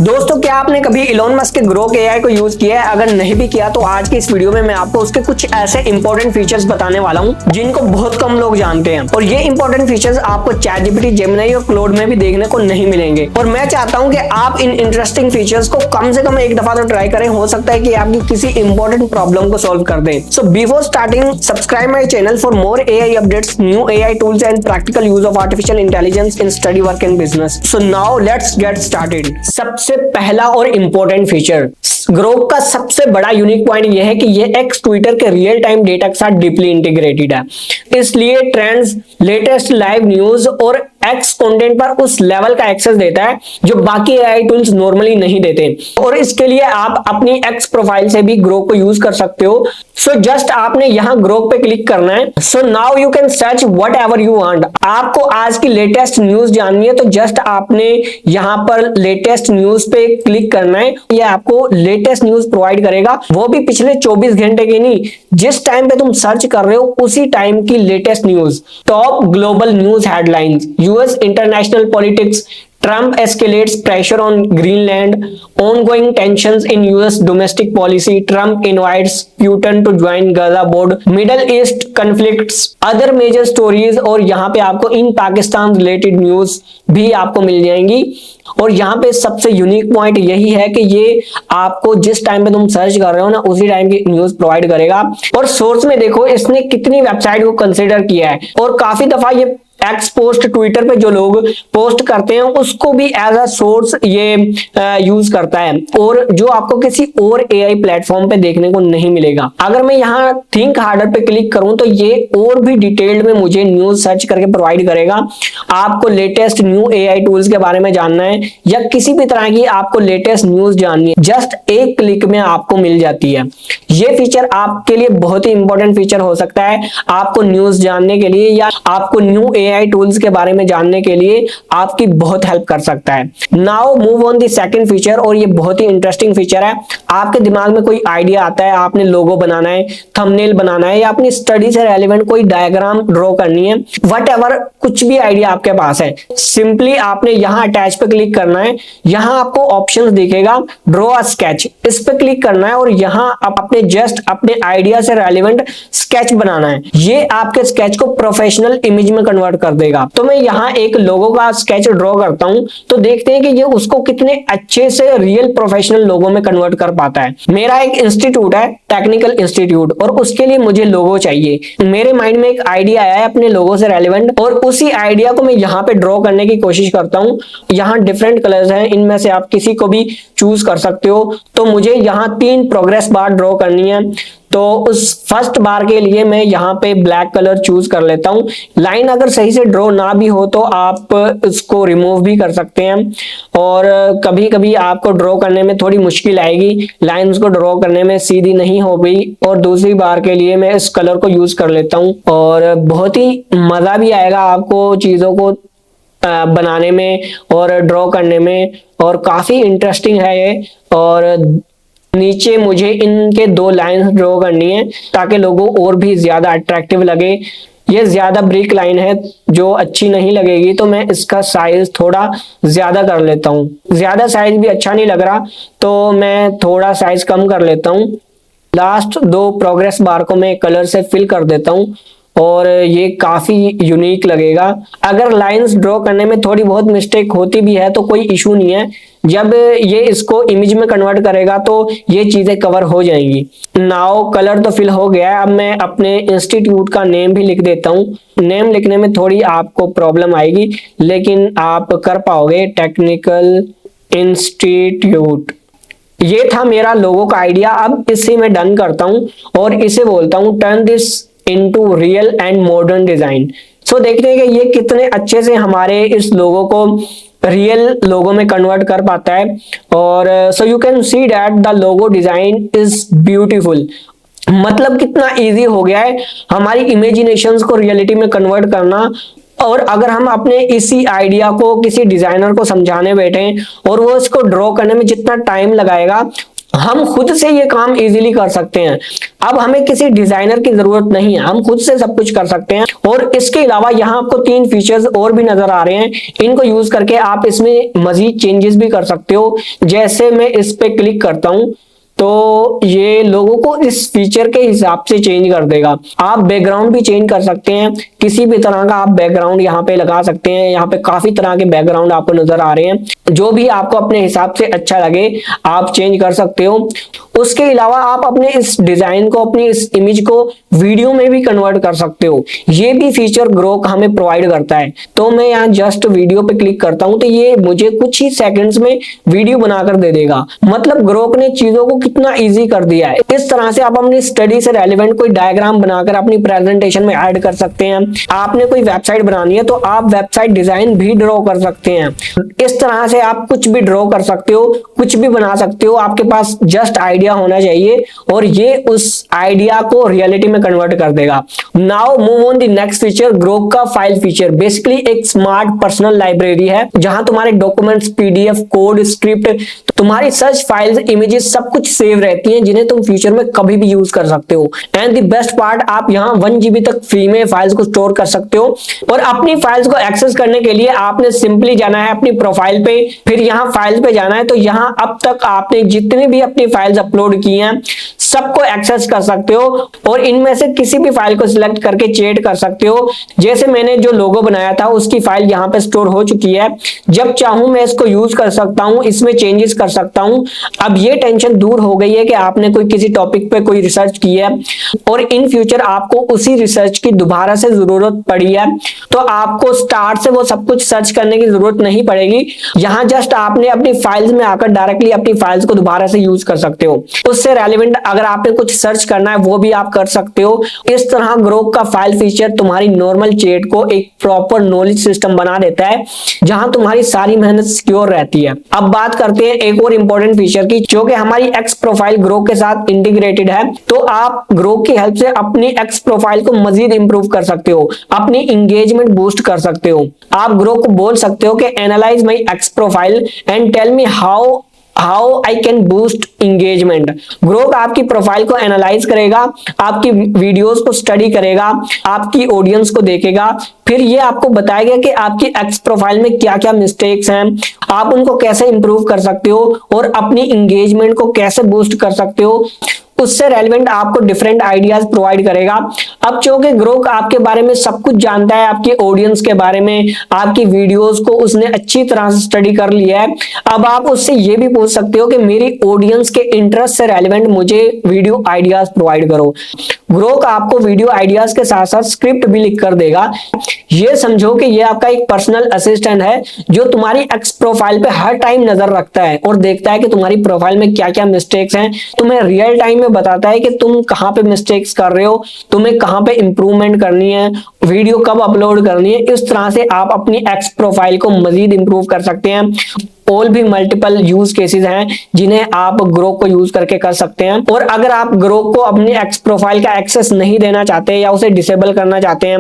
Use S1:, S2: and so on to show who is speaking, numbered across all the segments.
S1: दोस्तों, क्या आपने कभी इलोन मस्क के ग्रोक एआई को यूज किया है? अगर नहीं भी किया तो आज की इस वीडियो में मैं आपको उसके कुछ ऐसे इंपॉर्टेंट फीचर्स बताने वाला हूं जिनको बहुत कम लोग जानते हैं। और ये इंपॉर्टेंट फीचर्स आपको चैटजीपीटी, जेमिनी और क्लाउड में भी देखने को नहीं मिलेंगे। और मैं चाहता हूं कि आप इन इंटरेस्टिंग फीचर्स को कम से कम एक दफा तो ट्राई करें। हो सकता है कि आपकी किसी इंपॉर्टेंट प्रॉब्लम को सॉल्व कर दें। So before starting, subscribe my channel for more AI updates, new AI tools and practical use of artificial intelligence in study, work and business. So now let's get started. सबसे पहला और important feature, Grok का सबसे बड़ा unique point यह है कि यह एक्स ट्विटर के रियल टाइम डेटा के साथ डीपली इंटीग्रेटेड है। इसलिए ट्रेंड्स, लेटेस्ट लाइव न्यूज और एक्स कंटेंट पर उस लेवल का एक्सेस देता है जो बाकी एआई टूल्स नॉर्मली नहीं देते। और इसके लिए आप अपनी एक्स प्रोफाइल से भी ग्रोक को यूज कर सकते हो। सो जस्ट आपने यहां ग्रोक पे क्लिक करना है। So now you can search what ever you want. आपको आज की लेटेस्ट न्यूज जाननी है तो जस्ट आपने यहां पर लेटेस्ट न्यूज पे क्लिक करना है। ये आपको लेटेस्ट न्यूज प्रोवाइड करेगा, वो भी पिछले 24 घंटे की नहीं, जिस टाइम पे तुम सर्च कर रहे हो उसी टाइम की latest news. Top global news headlines, US international politics, Trump escalates pressure on Greenland, ongoing tensions in US domestic policy, Trump invites Putin to join Gaza board, Middle East conflicts, other major stories। और यहाँ पे आपको इन Pakistan related news भी आपको मिल जाएंगी। और यहाँ पे सबसे यूनिक पॉइंट यही है कि ये आपको जिस टाइम पे तुम सर्च कर रहे हो ना उसी टाइम की न्यूज प्रोवाइड करेगा। और सोर्स में देखो इसने कितनी वेबसाइट को कंसिडर किया है। और काफी दफा ये एक्स पोस्ट, ट्विटर पे जो लोग पोस्ट करते हैं उसको भी एज अ सोर्स ये यूज करता है। और जो आपको किसी और एआई प्लेटफॉर्म पे देखने को नहीं मिलेगा। अगर मैं यहाँ थिंक हार्डर पे क्लिक करूं तो ये और भी डिटेल्ड में मुझे न्यूज सर्च करके प्रोवाइड करेगा। आपको लेटेस्ट न्यू एआई टूल्स के बारे में जानना है या किसी भी तरह की आपको लेटेस्ट न्यूज जाननी है, जस्ट एक क्लिक में आपको मिल जाती है। ये फीचर आपके लिए बहुत ही इंपॉर्टेंट फीचर हो सकता है। आपको न्यूज जानने के लिए या आपको न्यू एआई टूल्स के बारे में जानने के लिए आपकी बहुत हेल्प कर सकता है। Now move on the second feature, और ये बहुत ही इंटरेस्टिंग फीचर है। आपके दिमाग में कोई आइडिया आता है, आपने लोगो बनाना है, थंबनेल बनाना है या अपनी स्टडी से रेलेवेंट कोई डायग्राम ड्रॉ करनी है, व्हाटएवर, कुछ भी आइडिया आपके पास है, सिंपली आपने यहां अटैच पे क्लिक करना है। यहां आपको ऑप्शंस दिखेगा, ड्रॉ अ स्केच, इस पे क्लिक करना है और यहां आप अपने आइडिया से रेलेवेंट स्केच बनाना है। ये आपके स्केच को प्रोफेशनल इमेज में कन्वर्ट कर देगा। तो मैं यहाँ एक लोगो का स्केच ड्रॉ करता हूं तो देखते हैं कि ये उसको कितने अच्छे से रियल प्रोफेशनल लोगो में कन्वर्ट कर पाता है। मेरा एक इंस्टीट्यूट है, टेक्निकल इंस्टीट्यूट, और उसके लिए मुझे लोगो चाहिए। मेरे माइंड में एक आइडिया आया है अपने लोगो से रेलेवेंट, और उसी आइडिया को मैं यहाँ पे ड्रॉ करने की कोशिश करता हूँ। यहाँ डिफरेंट कलर्स हैं, इनमें से आप किसी को भी चूज कर सकते हो। तो मुझे यहाँ 3 प्रोग्रेस बार ड्रॉ करनी है। तो उस फर्स्ट बार के लिए मैं यहाँ पे ब्लैक कलर चूज कर लेता हूँ। लाइन अगर सही से ड्रॉ ना भी हो तो आप इसको रिमूव भी कर सकते हैं। और कभी कभी आपको ड्रॉ करने में थोड़ी मुश्किल आएगी, लाइंस को ड्रॉ करने में सीधी नहीं हो गई, और दूसरी बार के लिए मैं इस कलर को यूज कर लेता हूँ। और बहुत ही मजा भी आएगा आपको चीजों को बनाने में और ड्रॉ करने में, और काफी इंटरेस्टिंग है ये। और नीचे मुझे इनके 2 लाइंस ड्रॉ करनी है ताकि लोगों और भी ज्यादा अट्रैक्टिव लगे। ये ज्यादा ब्रिक लाइन है जो अच्छी नहीं लगेगी, तो मैं इसका साइज थोड़ा ज्यादा कर लेता हूँ। ज्यादा साइज भी अच्छा नहीं लग रहा तो मैं थोड़ा साइज कम कर लेता हूँ। लास्ट 2 प्रोग्रेस बार को मैं कलर से फिल कर देता हूँ और ये काफी यूनिक लगेगा। अगर लाइंस ड्रॉ करने में थोड़ी बहुत मिस्टेक होती भी है तो कोई इशू नहीं है, जब ये इसको इमेज में कन्वर्ट करेगा तो ये चीजें कवर हो जाएंगी। नाउ कलर तो फिल हो गया है, अब मैं अपने इंस्टीट्यूट का नेम भी लिख देता हूँ। नेम लिखने में थोड़ी आपको प्रॉब्लम आएगी लेकिन आप कर पाओगे, टेक्निकल इंस्टीट्यूट। ये था मेरा लोगो का आइडिया। अब इसे मैं डन करता हूँ और इसे बोलता हूँ turn this into real and modern design. So देखते हैं कि ये कितने अच्छे से हमारे इस लोगो को रियल लोगो में कन्वर्ट कर पाता है। और so you can see that the logo design is beautiful. मतलब कितना इजी हो गया है हमारी इमेजिनेशंस को रियलिटी में कन्वर्ट करना। और अगर हम अपने इसी आइडिया को किसी डिजाइनर को समझाने बैठे और वो इसको ड्रॉ करने में जितना टाइम लगाएगा, हम खुद से ये काम इजीली कर सकते हैं। अब हमें किसी डिजाइनर की जरूरत नहीं है, हम खुद से सब कुछ कर सकते हैं। और इसके अलावा यहाँ आपको 3 फीचर्स और भी नजर आ रहे हैं, इनको यूज करके आप इसमें मजीद चेंजेस भी कर सकते हो। जैसे मैं इस पे क्लिक करता हूं तो ये लोगों को इस फीचर के हिसाब से चेंज कर देगा। आप बैकग्राउंड भी चेंज कर सकते हैं, किसी भी तरह का आप बैकग्राउंड यहाँ पे लगा सकते हैं। यहाँ पे काफी तरह के बैकग्राउंड आपको नजर आ रहे हैं, जो भी आपको अपने हिसाब से अच्छा लगे आप चेंज कर सकते हो। उसके अलावा आप अपने इस डिजाइन को, अपनी इस इमेज को वीडियो में भी कन्वर्ट कर सकते हो। ये भी फीचर ग्रोक हमें प्रोवाइड करता है। तो मैं यहाँ जस्ट वीडियो पे क्लिक करता हूं तो ये मुझे कुछ ही सेकंड्स में वीडियो बनाकर दे देगा। मतलब ग्रोक ने चीजों को कितना इजी कर दिया है। इस तरह से आप अपनी स्टडी से रेलेवेंट कोई डायग्राम बनाकर अपनी प्रेजेंटेशन में ऐड कर सकते हैं। आपने कोई वेबसाइट बनानी है तो आप वेबसाइट डिजाइन भी ड्रॉ कर सकते हैं। इस तरह से आप कुछ भी ड्रॉ कर सकते हो, कुछ भी बना सकते हो। आपके पास जस्ट आइडिया होना चाहिए और ये उस आइडिया को रियलिटी में कन्वर्ट कर देगा। Now move on the next feature, Grok का फाइल फीचर। बेसिकली एक स्मार्ट पर्सनल लाइब्रेरी है जहां तुम्हारे डॉक्यूमेंट्स, पीडीएफ, कोड, स्क्रिप्ट, तुम्हारी सर्च फाइल्स, इमेजेस सब कुछ सेव रहती हैं, जिन्हें तुम फ्यूचर में कभी भी यूज कर सकते हो। एंड द बेस्ट पार्ट, आप यहाँ 1 GB तक फ्री में फाइल्स को स्टोर कर सकते हो। और अपनी फाइल्स को एक्सेस करने के लिए आपने सिंपली जाना है अपनी प्रोफाइल पे, फिर यहाँ फाइल्स पे जाना है। तो यहाँ अब तक आपने जितनी भी अपनी फाइल्स अपलोड की हैं सबको एक्सेस कर सकते हो और इनमें से किसी भी फाइल को सिलेक्ट करके चेट कर सकते हो। जैसे मैंने जो लोगो बनाया था उसकी फाइल यहाँ पे स्टोर हो चुकी है। जब चाहूं मैं इसको यूज कर सकता हूं, इसमें चेंजेस कर सकता हूं। अब ये टेंशन दूर हो गई है कि आपने कोई किसी टॉपिक पे कोई रिसर्च की है और इन फ्यूचर आपको उसी रिसर्च की दोबारा से जरूरत पड़ी है तो आपको स्टार्ट से वो सब कुछ सर्च करने की जरूरत नहीं पड़ेगी। यहाँ जस्ट आपने अपनी फाइल्स में आकर डायरेक्टली अपनी फाइल्स को दोबारा से यूज कर सकते हो। उससे रेलेवेंट अगर आपने कुछ सर्च करना है वो भी आप कर सकते हो। इस तरह ग्रोक का फाइल फीचर तुम्हारी नॉर्मल चैट को एक प्रॉपर नॉलेज सिस्टम बना देता है जहां तुम्हारी सारी मेहनत सिक्योर रहती है। अब बात करते हैं एक और इंपॉर्टेंट फीचर की, जो कि हमारी एक्स प्रोफाइल ग्रोक के साथ इंटीग्रेटेड है। तो आप ग्रोक की हेल्प से अपनी एक्स प्रोफाइल को मजीद इंप्रूव कर सकते हो, अपनी इंगेजमेंट बूस्ट कर सकते हो। आप ग्रोक को बोल सकते हो कि analyse my X profile and tell me how I can boost engagement. Grok आपकी प्रोफाइल को एनालाइज करेगा, आपकी वीडियोस को स्टडी करेगा, आपकी ऑडियंस को देखेगा, फिर ये आपको बताएगा कि आपकी एक्स प्रोफाइल में क्या क्या मिस्टेक्स हैं, आप उनको कैसे इंप्रूव कर सकते हो और अपनी इंगेजमेंट को कैसे बूस्ट कर सकते हो। उससे रेलेवेंट आपको डिफरेंट आइडियाज प्रोवाइड करेगा। अब चूंकि ग्रोक आपके बारे में सब कुछ जानता है, आपकी ऑडियंस के बारे में, आपकी वीडियोस को उसने अच्छी तरह से स्टडी कर लिया है। अब आप उससे ये भी पूछ सकते हो कि मेरी ऑडियंस के इंटरेस्ट से रेलेवेंट मुझे वीडियो आइडियाज प्रोवाइड करो। ग्रोक आपको वीडियो आइडियाज के साथ साथ स्क्रिप्ट भी लिख कर देगा। ये समझो कि ये आपका एक पर्सनल असिस्टेंट है जो तुम्हारी एक्स प्रोफाइल पे हर टाइम नजर रखता है और देखता है कि तुम्हारी प्रोफाइल में क्या क्या मिस्टेक्स हैं, तुम्हें रियल टाइम में बताता है कि तुम कहां पे मिस्टेक्स कर रहे हो, तुम्हें कहां पे इंप्रूवमेंट करनी है, वीडियो कब अपलोड करनी है। इस तरह से आप अपनी एक्स प्रोफाइल को मजीद इंप्रूव कर सकते हैं। और भी मल्टीपल यूज केसेस हैं जिन्हें आप ग्रोक को यूज करके कर सकते हैं। और अगर आप ग्रोक को अपनी एक्स प्रोफाइल का एक्सेस नहीं देना चाहते या उसे डिसेबल करना चाहते हैं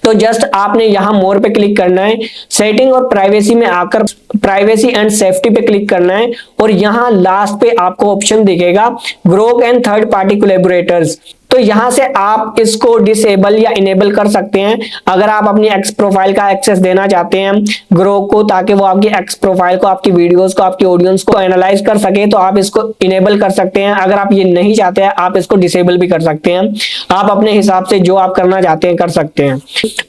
S1: तो जस्ट आपने यहां मोर पे क्लिक करना है, सेटिंग और प्राइवेसी में आकर प्राइवेसी एंड सेफ्टी पे क्लिक करना है और यहां लास्ट पे आपको ऑप्शन दिखेगा Grok and third party collaborators. तो यहां से आप इसको डिसेबल या इनेबल कर सकते हैं अगर आप अपनी एक्स प्रोफाइल का एक्सेस देना चाहते हैं ग्रोक को, ताकि वो आपकी एक्स प्रोफाइल को, आपकी वीडियोस को, आपकी ऑडियंस को एनालाइज कर सके, तो आप इसको इनेबल कर सकते हैं। अगर आप ये नहीं चाहते हैं आप इसको डिसेबल भी कर सकते हैं। आप अपने हिसाब से जो आप करना चाहते हैं कर सकते हैं।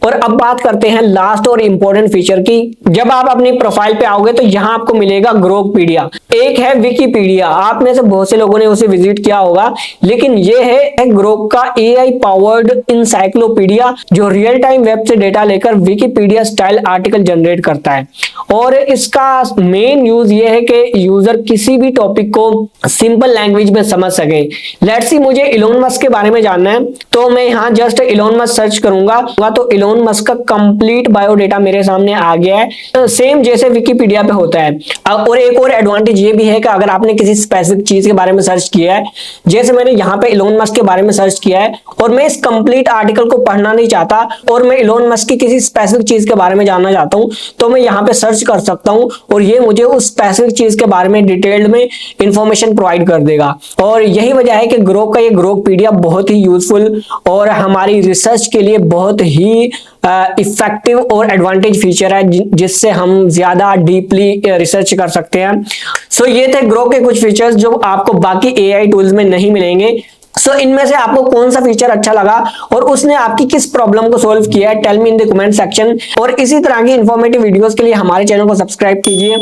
S1: और अब बात करते हैं लास्ट और इंपॉर्टेंट फीचर की। जब आप अपनी प्रोफाइल पे आओगे तो यहाँ आपको मिलेगा ग्रोकपीडिया। एक है विकीपीडिया, आप में से बहुत से लोगों ने उसे विजिट किया होगा, लेकिन ये है ग्रोक का एआई पावर्ड इंसाइक्लोपीडिया जो रियल टाइम वेब से डेटा लेकर विकिपीडिया स्टाइल आर्टिकल जनरेट करता है। और इसका मेन यूज ये है कि यूजर किसी भी टॉपिक को सिंपल लैंग्वेज में समझ सके। लेट्स सी मुझे इलोन मस्क के बारे में जानना है तो मैं यहाँ जस्ट इलोन मस्क सर्च करूंगा तो इलोन मस्क का कंप्लीट बायोडेटा मेरे सामने आ गया है, सेम जैसे विकिपीडिया पे होता है। और एक और एडवांटेज ये भी है कि अगर आपने किसी स्पेसिफिक चीज के बारे में सर्च किया है, जैसे मैंने यहाँ पे इलोन मस्क के बारे में सर्च किया है और मैं इस कंप्लीट आर्टिकल को पढ़ना नहीं चाहता और मैं इलोन मस्क की किसी स्पेसिफिक चीज के बारे में जानना चाहता हूं, तो मैं यहाँ पे सर्च कर सकता हूं और ये मुझे उस स्पेसिफिक चीज के बारे में डिटेल्ड में इंफॉर्मेशन प्रोवाइड कर देगा। और यही वजह है कि ग्रोक का ये ग्रोक पीडीएफ बहुत ही यूजफुल और हमारी रिसर्च के लिए बहुत ही इफेक्टिव और एडवांटेज फीचर है, जिससे हम ज्यादा डीपली रिसर्च कर सकते हैं। सो ये थे ग्रोक के कुछ फीचर्स जो आपको बाकी एआई टूल्स में नहीं मिलेंगे। सो इनमें से आपको कौन सा फीचर अच्छा लगा और उसने आपकी किस प्रॉब्लम को सॉल्व किया है, tell me in the comment section. और इसी तरह की इंफॉर्मेटिव वीडियोस के लिए हमारे चैनल को सब्सक्राइब कीजिए।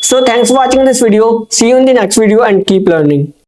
S1: So thanks for watching this video, see you in the next video and keep learning.